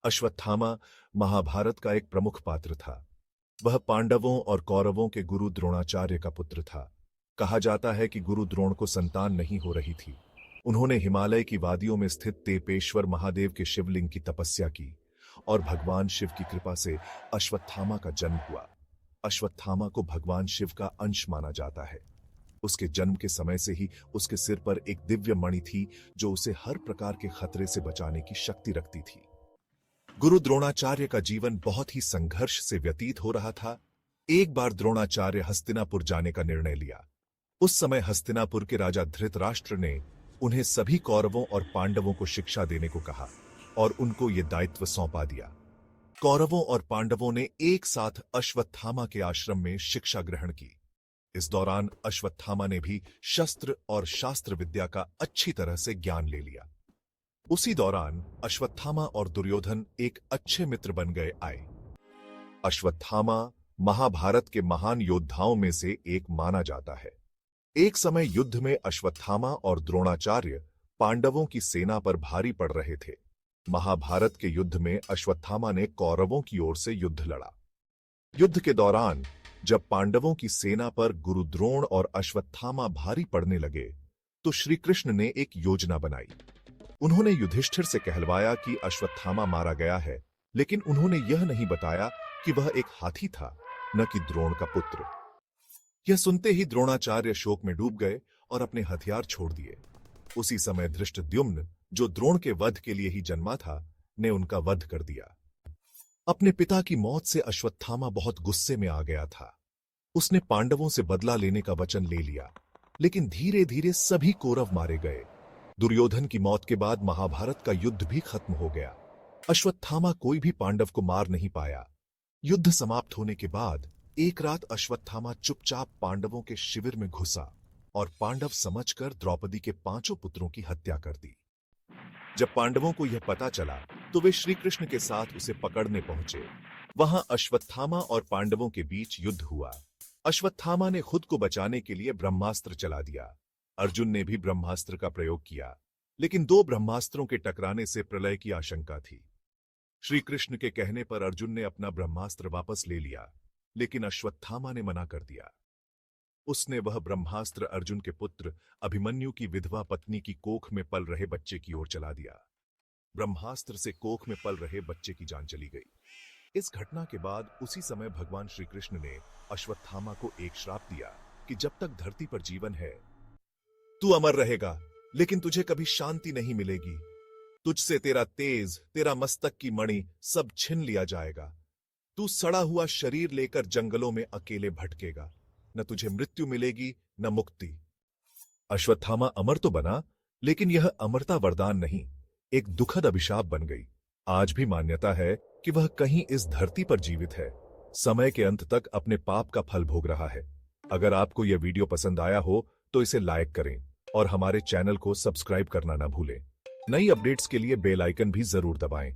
अश्वत्थामा महाभारत का एक प्रमुख पात्र था। वह पांडवों और कौरवों के गुरु द्रोणाचार्य का पुत्र था। कहा जाता है कि गुरु द्रोण को संतान नहीं हो रही थी। उन्होंने हिमालय की वादियों में स्थित तेपेश्वर महादेव के शिवलिंग की तपस्या की और भगवान शिव की कृपा से अश्वत्थामा का जन्म हुआ। अश्वत्थामा को भगवान शिव का अंश माना जाता है। उसके जन्म के समय से ही उसके सिर पर एक दिव्य मणि थी जो उसे हर प्रकार के खतरे से बचाने की शक्ति रखती थी। गुरु द्रोणाचार्य का जीवन बहुत ही संघर्ष से व्यतीत हो रहा था। एक बार द्रोणाचार्य हस्तिनापुर जाने का निर्णय लिया। उस समय हस्तिनापुर के राजा धृतराष्ट्र ने उन्हें सभी कौरवों और पांडवों को शिक्षा देने को कहा और उनको यह दायित्व सौंपा दिया। कौरवों और पांडवों ने एक साथ अश्वत्थामा के आश्रम में शिक्षा ग्रहण की। इस दौरान अश्वत्थामा ने भी शस्त्र और शास्त्र विद्या का अच्छी तरह से ज्ञान ले लिया। उसी दौरान अश्वत्थामा और दुर्योधन एक अच्छे मित्र बन गए आए। अश्वत्थामा महाभारत के महान योद्धाओं में से एक माना जाता है। एक समय युद्ध में अश्वत्थामा और द्रोणाचार्य पांडवों की सेना पर भारी पड़ रहे थे। महाभारत के युद्ध में अश्वत्थामा ने कौरवों की ओर से युद्ध लड़ा। युद्ध के दौरान जब पांडवों की सेना पर गुरु द्रोण और अश्वत्थामा भारी पड़ने लगे तो श्री कृष्ण ने एक योजना बनाई। उन्होंने युधिष्ठिर से कहलवाया कि अश्वत्थामा मारा गया है, लेकिन उन्होंने यह नहीं बताया कि वह एक हाथी था, न कि द्रोण का पुत्र। यह सुनते ही द्रोणाचार्य शोक में डूब गए और अपने हथियार छोड़ दिए। उसी समय धृष्टद्युम्न, जो द्रोण के वध के लिए ही जन्मा था, ने उनका वध कर दिया। अपने पिता की मौत से अश्वत्थामा बहुत गुस्से में आ गया था। उसने पांडवों से बदला लेने का वचन ले लिया, लेकिन धीरे धीरे सभी कौरव मारे गए। दुर्योधन की मौत के बाद महाभारत का युद्ध भी खत्म हो गया। अश्वत्थामा कोई भी पांडव को मार नहीं पाया। युद्ध समाप्त होने के बाद एक रात अश्वत्थामा चुपचाप पांडवों के शिविर में घुसा और पांडव समझकर द्रौपदी के 5 पुत्रों की हत्या कर दी। जब पांडवों को यह पता चला तो वे श्री कृष्ण के साथ उसे पकड़ने पहुंचे। वहां अश्वत्थामा और पांडवों के बीच युद्ध हुआ। अश्वत्थामा ने खुद को बचाने के लिए ब्रह्मास्त्र चला दिया। अर्जुन ने भी ब्रह्मास्त्र का प्रयोग किया, लेकिन 2 ब्रह्मास्त्रों के टकराने से प्रलय की आशंका थी। श्री कृष्ण के कहने पर अर्जुन ने अपना ब्रह्मास्त्र वापस ले लिया, लेकिन अश्वत्थामा ने मना कर दिया। उसने वह ब्रह्मास्त्र अर्जुन के पुत्र अभिमन्यु की विधवा पत्नी की कोख में पल रहे बच्चे की ओर चला दिया। ब्रह्मास्त्र से कोख में पल रहे बच्चे की जान चली गई। इस घटना के बाद उसी समय भगवान श्री कृष्ण ने अश्वत्थामा को एक श्राप दिया कि जब तक धरती पर जीवन है तू अमर रहेगा, लेकिन तुझे कभी शांति नहीं मिलेगी। तुझसे तेरा तेज, तेरा मस्तक की मणि सब छिन लिया जाएगा। तू सड़ा हुआ शरीर लेकर जंगलों में अकेले भटकेगा। न तुझे मृत्यु मिलेगी न मुक्ति। अश्वत्थामा अमर तो बना, लेकिन यह अमरता वरदान नहीं, एक दुखद अभिशाप बन गई। आज भी मान्यता है कि वह कहीं इस धरती पर जीवित है, समय के अंत तक अपने पाप का फल भोग रहा है। अगर आपको यह वीडियो पसंद आया हो तो इसे लाइक करें और हमारे चैनल को सब्सक्राइब करना ना भूलें। नई अपडेट्स के लिए बेल आइकन भी जरूर दबाएं।